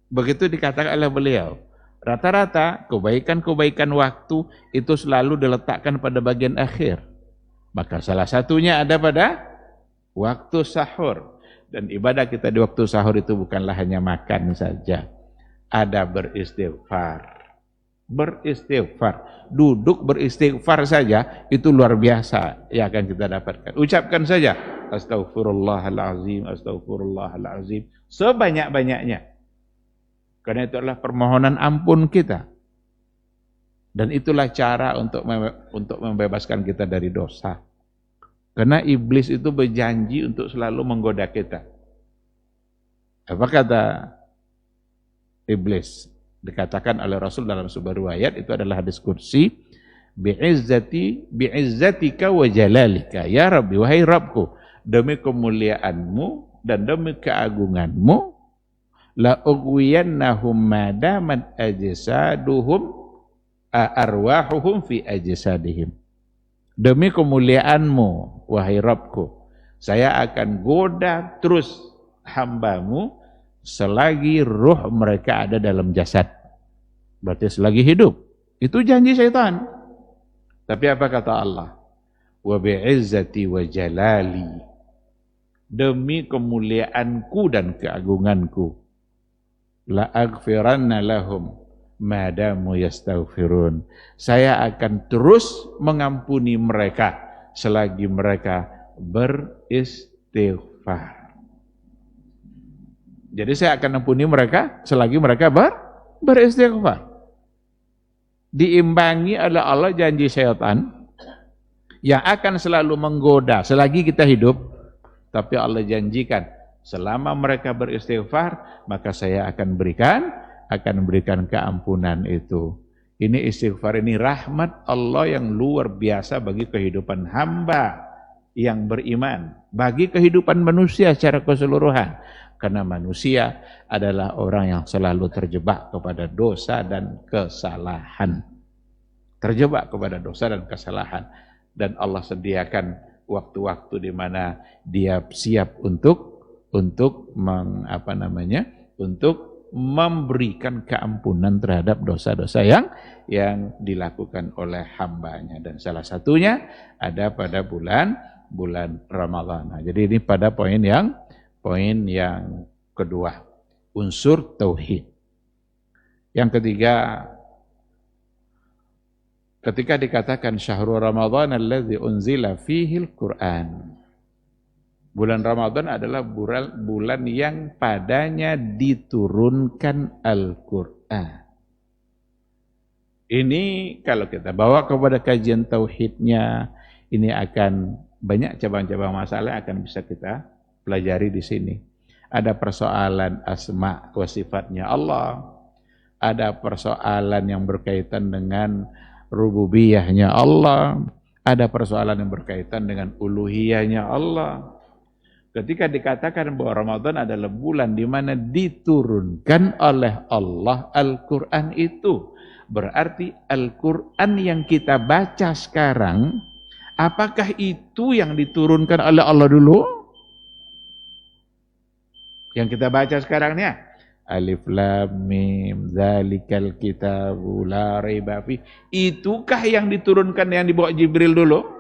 begitu dikatakan oleh beliau, rata-rata kebaikan-kebaikan waktu itu selalu diletakkan pada bagian akhir. Maka salah satunya ada pada waktu sahur. Dan ibadah kita di waktu sahur itu bukanlah hanya makan saja. Ada beristighfar. Duduk beristighfar saja itu luar biasa yang akan kita dapatkan. Ucapkan saja Astaghfirullahalazim, Astaghfirullahalazim sebanyak-banyaknya. Karena itu adalah permohonan ampun kita. Dan itulah cara untuk membebaskan kita dari dosa. Karena iblis itu berjanji untuk selalu menggoda kita. Apa kata iblis? Dikatakan oleh Rasul dalam sebuah riwayat, itu adalah hadis kursi, bi'izzatika wa jalalika, ya Rabbi, wahai Rabbku, demi kemuliaanmu dan demi keagunganmu, la ughwiyannahum madamat ajsaduhum arwahuhum fi ajsadihim. Demi kemuliaanmu, wahai Rabbku, saya akan goda terus hambamu selagi ruh mereka ada dalam jasad. Berarti selagi hidup. Itu janji syaitan. Tapi apa kata Allah? Wa bi'izzati wa jalali, demi kemuliaanku dan keagunganku, la aghfiranna lahum madamu yastaghfirun, saya akan terus mengampuni mereka selagi mereka beristighfar. Jadi saya akan ampuni mereka selagi mereka beristighfar. Diimbangi oleh Allah janji syaitan yang akan selalu menggoda selagi kita hidup, tapi Allah janjikan selama mereka beristighfar, maka saya akan berikan keampunan itu. Ini istighfar, ini rahmat Allah yang luar biasa bagi kehidupan hamba yang beriman, bagi kehidupan manusia secara keseluruhan. Karena manusia adalah orang yang selalu terjebak kepada dosa dan kesalahan. Terjebak kepada dosa dan kesalahan. Dan Allah sediakan waktu-waktu di mana dia siap untuk memberikan keampunan terhadap dosa-dosa yang dilakukan oleh hambanya, dan salah satunya ada pada bulan Ramadhan. Nah, jadi ini pada poin yang kedua, unsur tauhid. Yang ketiga, ketika dikatakan syahrul Ramadhan alladzi unzila fihil Qur'an, bulan Ramadan adalah bulan yang padanya diturunkan Al-Quran. Ini kalau kita bawa kepada kajian tauhidnya, ini akan banyak cabang-cabang masalah akan bisa kita pelajari di sini. Ada persoalan asma wa sifatnya Allah, ada persoalan yang berkaitan dengan rububiyahnya Allah, ada persoalan yang berkaitan dengan uluhiyahnya Allah. Ketika dikatakan bahwa Ramadan adalah bulan di mana diturunkan oleh Allah Al-Quran itu, berarti Al-Quran yang kita baca sekarang, apakah itu yang diturunkan oleh Allah dulu? Yang kita baca sekarang ni, Alif Lam Mim Zalikal Kitabu La Raiba Fi, itukah yang diturunkan yang dibawa Jibril dulu?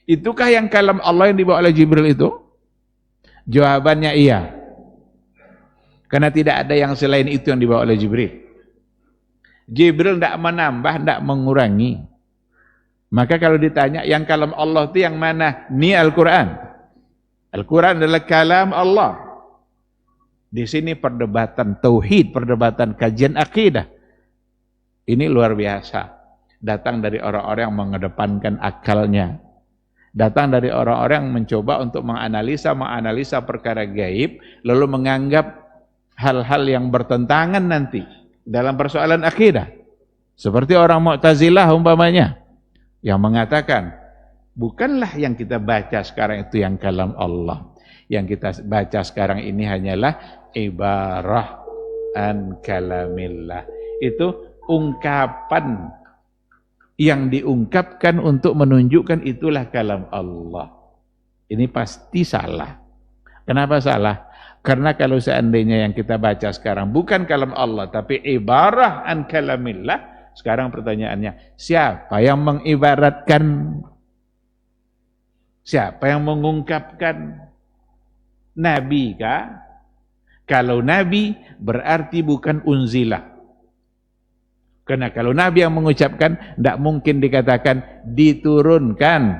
Itukah yang kalam Allah yang dibawa oleh Jibril itu? Jawabannya iya. Karena tidak ada yang selain itu yang dibawa oleh Jibril. Jibril tidak menambah, tidak mengurangi. Maka kalau ditanya yang kalam Allah itu yang mana? Ini Al-Quran. Al-Quran adalah kalam Allah. Di sini perdebatan tauhid, perdebatan kajian akidah. Ini luar biasa. Datang dari orang-orang yang mengedepankan akalnya. Datang dari orang-orang yang mencoba untuk menganalisa perkara gaib, lalu menganggap hal-hal yang bertentangan nanti dalam persoalan akidah. Seperti orang Mu'tazilah umpamanya, yang mengatakan, bukanlah yang kita baca sekarang itu yang kalam Allah. Yang kita baca sekarang ini hanyalah ibarah an kalamillah. Itu ungkapan yang diungkapkan untuk menunjukkan itulah kalam Allah. Ini pasti salah. Kenapa salah? Karena kalau seandainya yang kita baca sekarang bukan kalam Allah, tapi ibarah an kalamillah, sekarang pertanyaannya, siapa yang mengibaratkan? Siapa yang mengungkapkan? Nabi kah? Kalau Nabi berarti bukan unzilah. Karena kalau Nabi yang mengucapkan, tidak mungkin dikatakan diturunkan.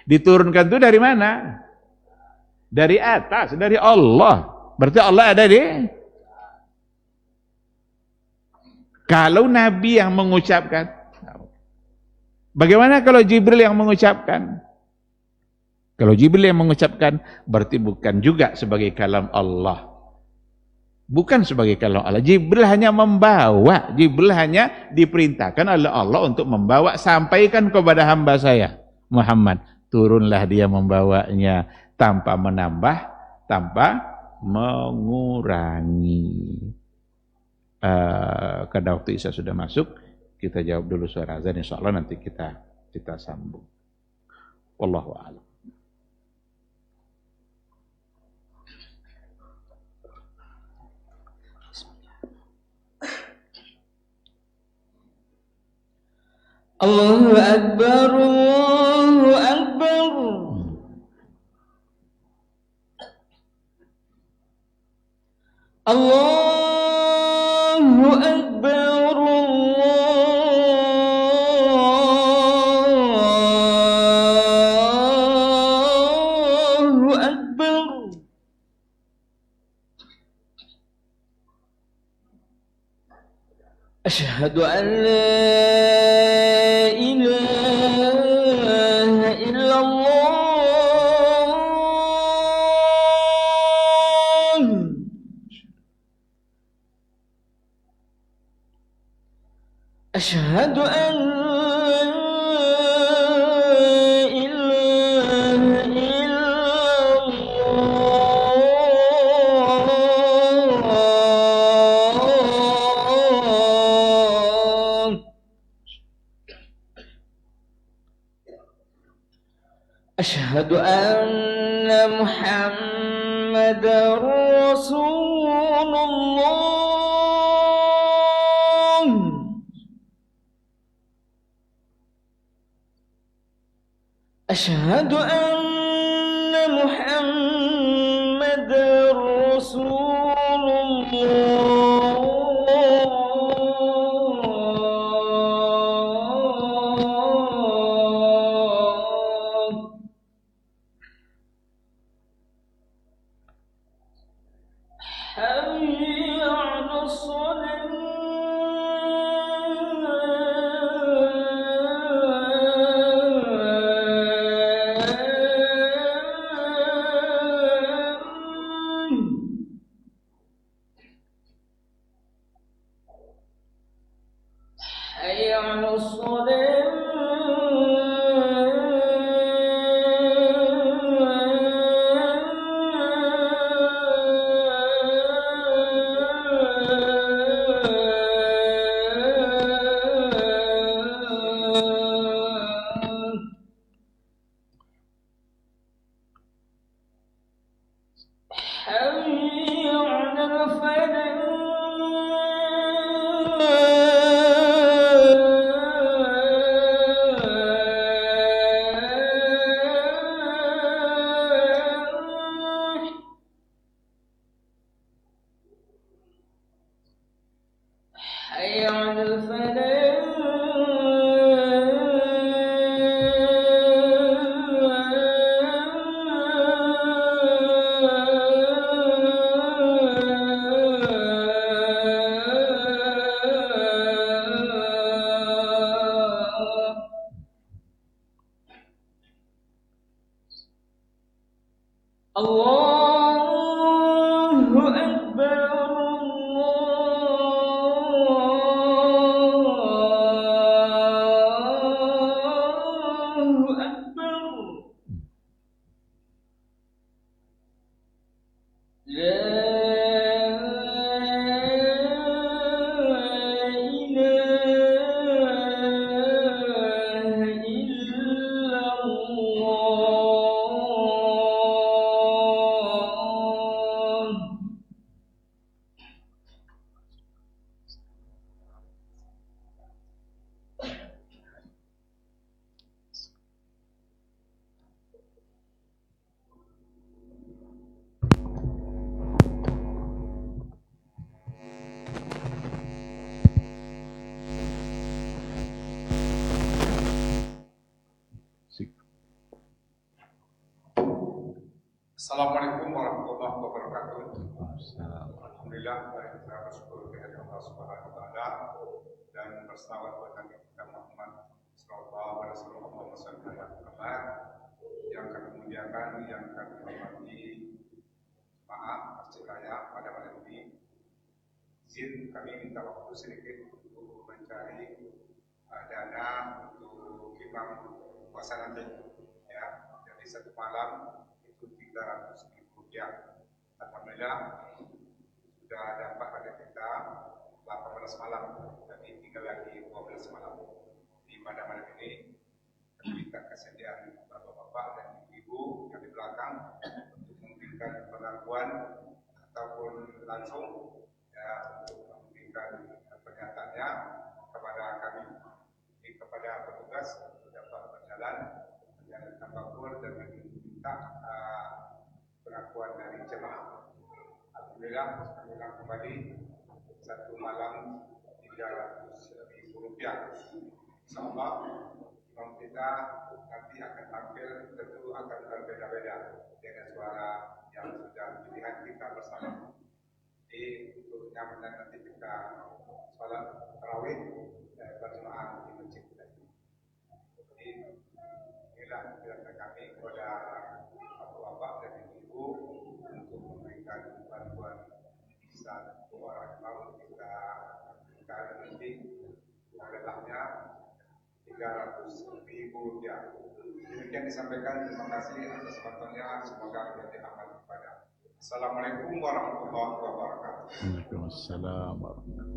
Diturunkan itu dari mana? Dari atas, dari Allah. Berarti Allah ada di. Kalau Nabi yang mengucapkan, bagaimana kalau Jibril yang mengucapkan? Kalau Jibril yang mengucapkan, berarti bukan juga sebagai kalam Allah. Bukan sebagai kalau Allah. Jibril hanya membawa. Jibril hanya diperintahkan oleh Allah untuk membawa. Sampaikan kepada hamba saya, Muhammad. Turunlah dia membawanya tanpa menambah, tanpa mengurangi. Karena waktu Isya sudah masuk, kita jawab dulu suara azan. Insya Allah nanti kita sambung. Wallahu a'lam. Allahu Akbar, Allahu Akbar. Allahu Akbar, Allahu Akbar. Asyhadu an la ilaha illallah. Asyhadu an la ilaha illallah. Asyhadu anna Muhammadar Rasulullah. Asyhadu anna Muhammadar Rasulullah. حي على الصلاة. حي على الصلاة. حي على الفلاح. حي على الفلاح. Allahu Akbar, Allahu Akbar. La ilaha illallah. Assalamualaikum warahmatullahi wabarakatuh. Alhamdulillah, kita bersyukur kehadirat Allah Subhanahu wa taala dan berselawat kepada Nabi kita Muhammad sallallahu alaihi wasallam yang kami muliakan, yang kami hormati jemaah Masjid Raya pada malam ini. izin kami minta waktu sedikit untuk mencari dana untuk imam puasa nanti. Ya, jadi satu malam itu 300.000 rupiah. Alhamdulillah sudah dapat pada kita 18 malam, tapi tinggal lagi 12 malam. Di pada malam ini kami minta kesediaan bapak-bapak dan ibu yang di belakang untuk memberikan pengakuan ataupun langsung ya untuk memberikan pernyataannya kepada kami, jadi kepada petugas untuk dapat berjalan dengan tafakur dan meminta pengakuan dari jemaah. Alhamdulillah kembali satu malam 300.000 rupiah. Insyaallah imam kita nanti akan tampil, tentu akan berbeda-beda dengan suara yang sudah pilihan kita bersama. Jadi untuk nyamanan nanti kita sholat tarawih berjemaah di masjid tadi. Jadi inilah kegiatan kami kepada bapak-bapak dan ibu untuk memberikan bantuan bisa orang mau kita nanti lelahnya 300.000 rupiah. Demikian disampaikan, terima kasih atas bantuannya, semoga menjadi amal kepada. Assalamualaikum warahmatullahi wabarakatuh. Waalaikumsalam warahmatullahi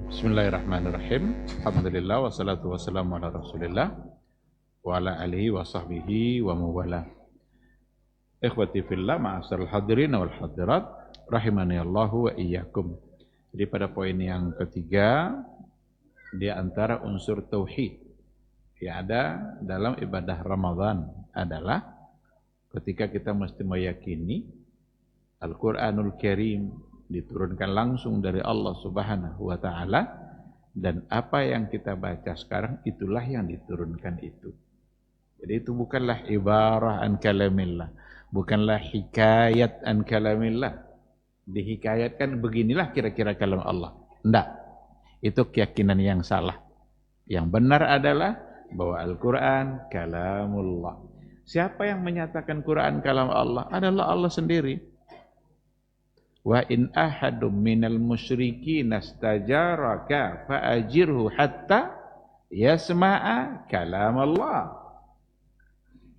Bismillahirrahmanirrahim. Alhamdulillah wassalatu wassalamu ala Rasulillah wa ala alihi wa sahbihi wa mawala. Ikhwati fillah, ma'asyiral hadirin wal hadirat, rahimani Allah wa iyyakum. Jadi pada poin yang ketiga, di antara unsur tauhid yang ada dalam ibadah Ramadan adalah ketika kita mesti meyakini Al-Qur'anul Karim diturunkan langsung dari Allah Subhanahu wa taala, dan apa yang kita baca sekarang itulah yang diturunkan itu. Jadi itu bukanlah ibarah an kalamillah, bukanlah hikayat an kalamillah. Dihikayatkan beginilah kira-kira kalam Allah. Enggak. Itu keyakinan yang salah. Yang benar adalah bahwa Al-Quran kalamullah. Siapa yang menyatakan Quran kalam Allah? Adalah Allah sendiri. Wa in ahadum minal musyrikin astajaraka fa'ajirhu hatta yasma'a kalam Allah.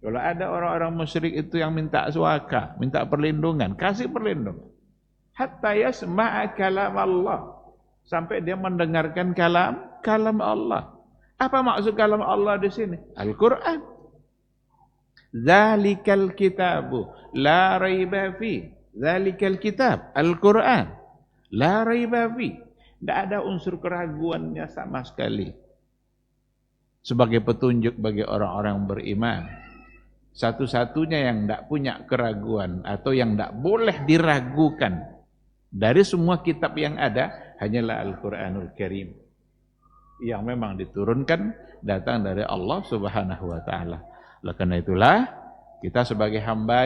Kalau ada orang-orang musyrik itu yang minta suaka, minta perlindungan, kasih perlindungan. Hatta yasma'a kalam Allah. Sampai dia mendengarkan kalam Allah. Apa maksud kalam Allah di sini? Al-Quran. Zalikal kitabu la raiba fi. Zalikal kitab, Al-Quran. La raiba fi. Tidak ada unsur keraguannya sama sekali. Sebagai petunjuk bagi orang-orang beriman. Satu-satunya yang tidak punya keraguan atau yang tidak boleh diragukan dari semua kitab yang ada hanyalah Al-Quranul Karim, yang memang diturunkan datang dari Allah Subhanahu wa taala. Oleh karena itulah kita sebagai hamba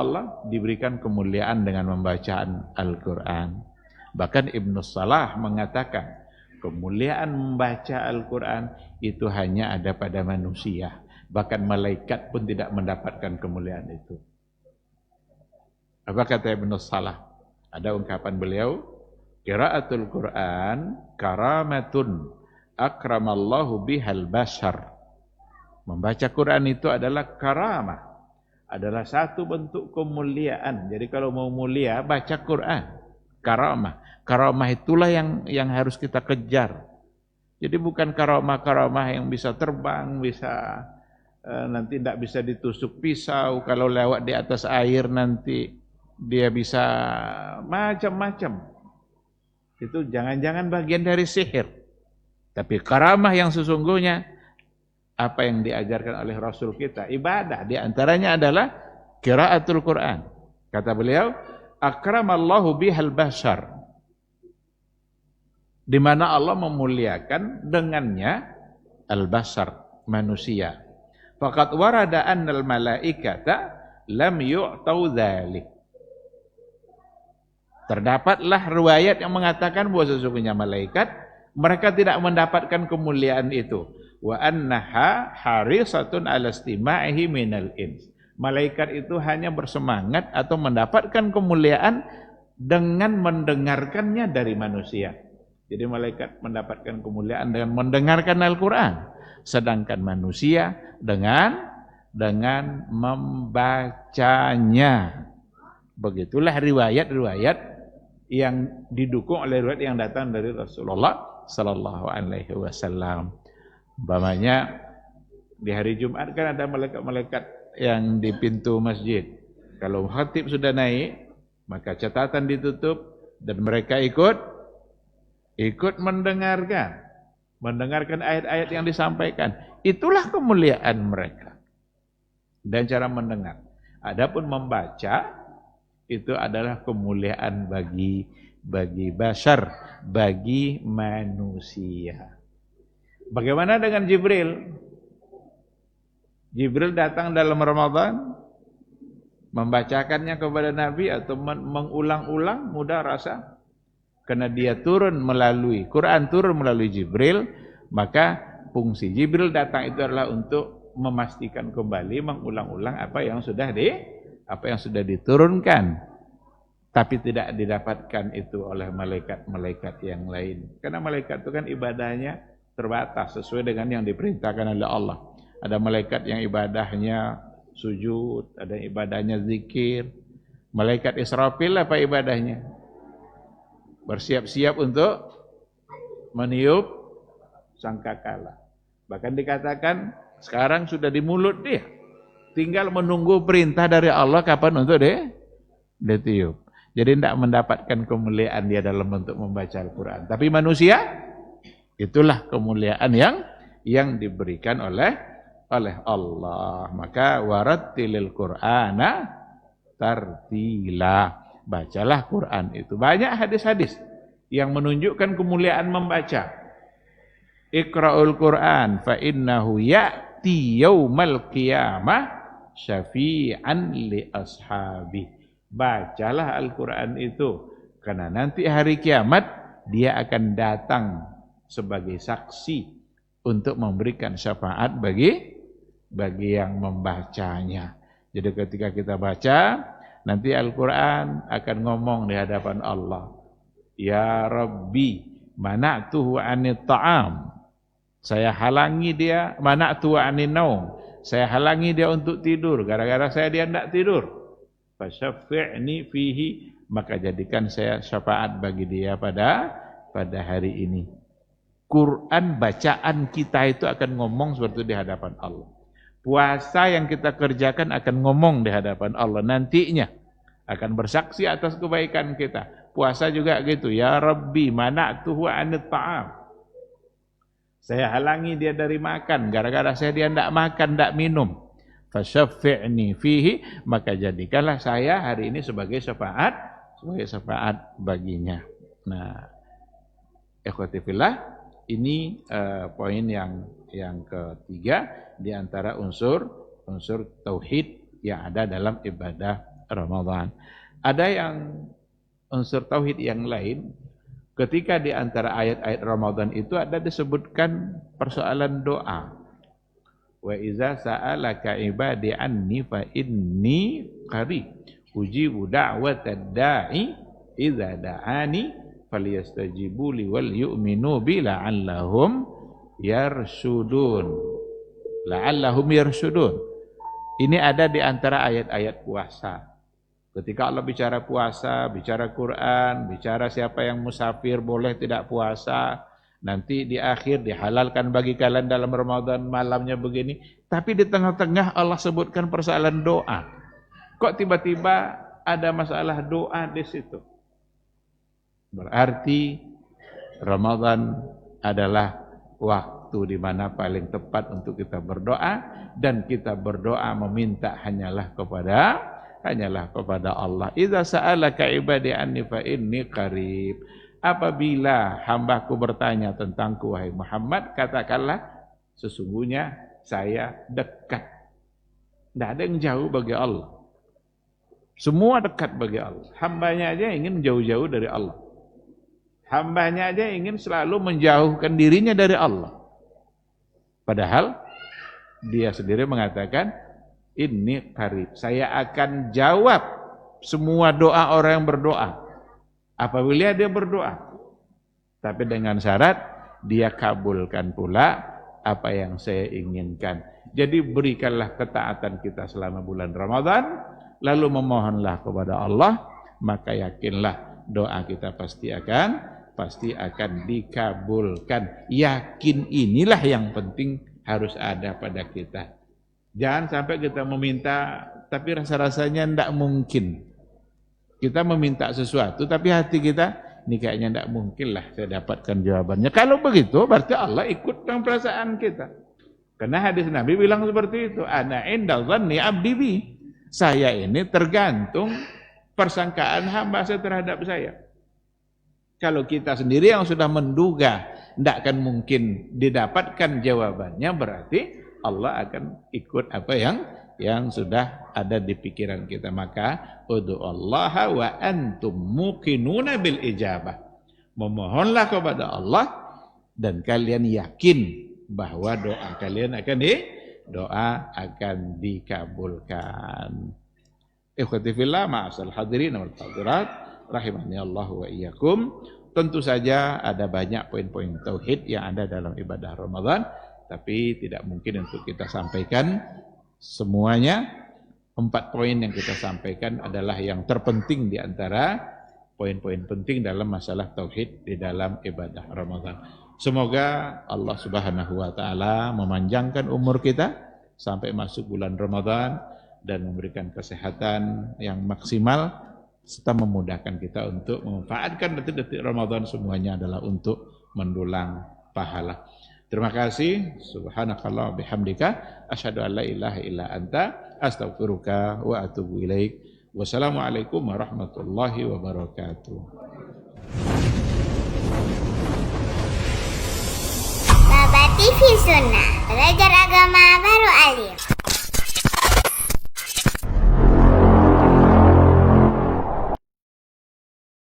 Allah diberikan kemuliaan dengan membacaan Al-Quran. Bahkan Ibnu Salah mengatakan kemuliaan membaca Al-Quran itu hanya ada pada manusia. Bahkan malaikat pun tidak mendapatkan kemuliaan itu. Apa kata Ibnu Salah? Ada ungkapan beliau, qiraatul Quran karamatun akramallahu bihal bashar. Membaca Quran itu adalah karamah, adalah satu bentuk kemuliaan. Jadi kalau mau mulia, baca Quran. Karamah. Karamah itulah yang harus kita kejar. Jadi bukan karamah-karamah yang bisa terbang, bisa nanti tidak bisa ditusuk pisau, kalau lewat di atas air nanti dia bisa macam-macam. Itu jangan-jangan bagian dari sihir. Tapi karamah yang sesungguhnya, apa yang diajarkan oleh Rasul kita, ibadah. Di antaranya adalah qiraatul Quran. Kata beliau, akramallahu bihal bashar. Di mana Allah memuliakan dengannya al-bashar, manusia. Faqad warada annal malaikata lam yu'tau dzalik. Terdapatlah riwayat yang mengatakan bahwa sesungguhnya malaikat mereka tidak mendapatkan kemuliaan itu. wa annaha harisatun ala istima'ihi minal ins. Malaikat itu hanya bersemangat atau mendapatkan kemuliaan dengan mendengarkannya dari manusia. Jadi malaikat mendapatkan kemuliaan dengan mendengarkan Al-Qur'an, sedangkan manusia dengan membacanya. Begitulah riwayat-riwayat yang didukung oleh riwayat yang datang dari Rasulullah sallallahu alaihi wasallam. Umpamanya di hari Jumat kan ada malaikat-malaikat yang di pintu masjid. Kalau khatib sudah naik, maka catatan ditutup dan mereka ikut mendengarkan ayat-ayat yang disampaikan. Itulah kemuliaan mereka. Dan cara mendengar. Adapun membaca itu adalah kemuliaan bagi bashar, bagi manusia. Bagaimana dengan Jibril? Jibril datang dalam Ramadan, membacakannya kepada Nabi atau mengulang-ulang, mudah rasa. Karena dia Quran turun melalui Jibril, maka fungsi Jibril datang itu adalah untuk memastikan kembali, mengulang-ulang apa yang sudah diturunkan. Tapi tidak didapatkan itu oleh malaikat-malaikat yang lain. Karena malaikat itu kan ibadahnya terbatas sesuai dengan yang diperintahkan oleh Allah. Ada malaikat yang ibadahnya sujud, ada ibadahnya zikir. Malaikat Israfil apa ibadahnya? Bersiap-siap untuk meniup sangkakala. Bahkan dikatakan sekarang sudah di mulut dia. Tinggal menunggu perintah dari Allah kapan untuk ditiup. Jadi tidak mendapatkan kemuliaan dia dalam bentuk membaca Al-Quran. Tapi manusia, itulah kemuliaan yang diberikan oleh Allah. Maka warattilil Qur'ana tartila. Bacalah Quran itu. Banyak hadis-hadis yang menunjukkan kemuliaan membaca. Iqra'ul Quran fa innahu ya'ti yaumal qiyamah syafi'an li ashabi. Bacalah Al-Quran itu karena nanti hari kiamat dia akan datang sebagai saksi untuk memberikan syafaat bagi yang membacanya. Jadi ketika kita baca, nanti Al-Quran akan ngomong di hadapan Allah. Ya Rabbi, mana'tuhu 'anit ta'am. Saya halangi dia, mana'tuhu 'anin naum. Saya halangi dia untuk tidur, gara-gara dia tidak tidur. Fasyafi'ni fihi, maka jadikan saya syafaat bagi dia pada hari ini. Quran bacaan kita itu akan ngomong seperti di hadapan Allah. Puasa yang kita kerjakan akan ngomong di hadapan Allah nantinya. Akan bersaksi atas kebaikan kita. Puasa juga gitu. Ya Rabbi, mana'tuhu 'anit ta'am. Saya halangi dia dari makan. Gara-gara dia tidak makan, tidak minum. Fasyafi'ni fihi, maka jadikanlah saya hari ini sebagai syafaat baginya. Nah, ikhwati fillah, ini poin yang ketiga di antara unsur tauhid yang ada dalam ibadah Ramadan. Ada yang unsur tauhid yang lain, ketika di antara ayat-ayat Ramadan itu ada disebutkan persoalan doa. Wa iza sa'alaka ibadi anni fa inni qarib ujibu da'watad da'i idza da'ani falyastajibu li wal yu'minu bi la'allahum yarshudun. Ini ada di antara ayat-ayat puasa. Ketika Allah bicara puasa, bicara Quran, bicara siapa yang musafir boleh tidak puasa, nanti di akhir dihalalkan bagi kalian dalam Ramadan malamnya begini. Tapi di tengah-tengah Allah sebutkan persoalan doa. Kok tiba-tiba ada masalah doa di situ? Berarti Ramadan adalah waktu di mana paling tepat untuk kita berdoa, dan kita berdoa meminta hanyalah kepada Allah. Idza sa'alaka ibadi anni fa inni qarib. Apabila hambaku bertanya tentangku wahai Muhammad, katakanlah sesungguhnya saya dekat. Tidak ada yang jauh bagi Allah. Semua dekat bagi Allah. Hambanya aja ingin jauh-jauh dari Allah. Hambanya aja ingin selalu menjauhkan dirinya dari Allah. Padahal dia sendiri mengatakan, ini qarib, saya akan jawab semua doa orang yang berdoa apabila dia berdoa. Tapi dengan syarat dia kabulkan pula apa yang saya inginkan. Jadi berikanlah ketaatan kita selama bulan Ramadan, lalu memohonlah kepada Allah, maka yakinlah doa kita pasti akan dikabulkan. Yakin inilah yang penting harus ada pada kita. Jangan sampai kita meminta tapi rasa-rasanya tidak mungkin. Kita meminta sesuatu tapi hati kita, ini kayaknya tidak mungkin lah saya dapatkan jawabannya. Kalau begitu berarti Allah ikut dengan perasaan kita. Karena hadis Nabi bilang seperti itu, ana inda dhanni abdi bi. Saya ini tergantung persangkaan hamba saya terhadap saya. Kalau kita sendiri yang sudah menduga tidak akan mungkin didapatkan jawabannya, berarti Allah akan ikut apa yang sudah ada di pikiran kita. Maka ud'ullaha wa antum muqinuna bil ijabah. Memohonlah kepada Allah dan kalian yakin bahwa doa kalian akan dikabulkan. Ikhwati fillah, ma'asal hadirin wal hadirat, rahimani Allah wa iyyakum. Tentu saja ada banyak poin-poin tauhid yang ada dalam ibadah Ramadan, tapi tidak mungkin untuk kita sampaikan semuanya. 4 poin yang kita sampaikan adalah yang terpenting di antara poin-poin penting dalam masalah tauhid di dalam ibadah Ramadan. Semoga Allah Subhanahu wa taala memanjangkan umur kita sampai masuk bulan Ramadan dan memberikan kesehatan yang maksimal serta memudahkan kita untuk memanfaatkan detik-detik Ramadan, semuanya adalah untuk mendulang pahala. Terima kasih. Subhanakallah bihamdika asyhadu an la ilaha illa anta astaghfiruka wa atubu ilaik. Wassalamualaikum warahmatullahi wabarakatuh. Baba TV Sunnah.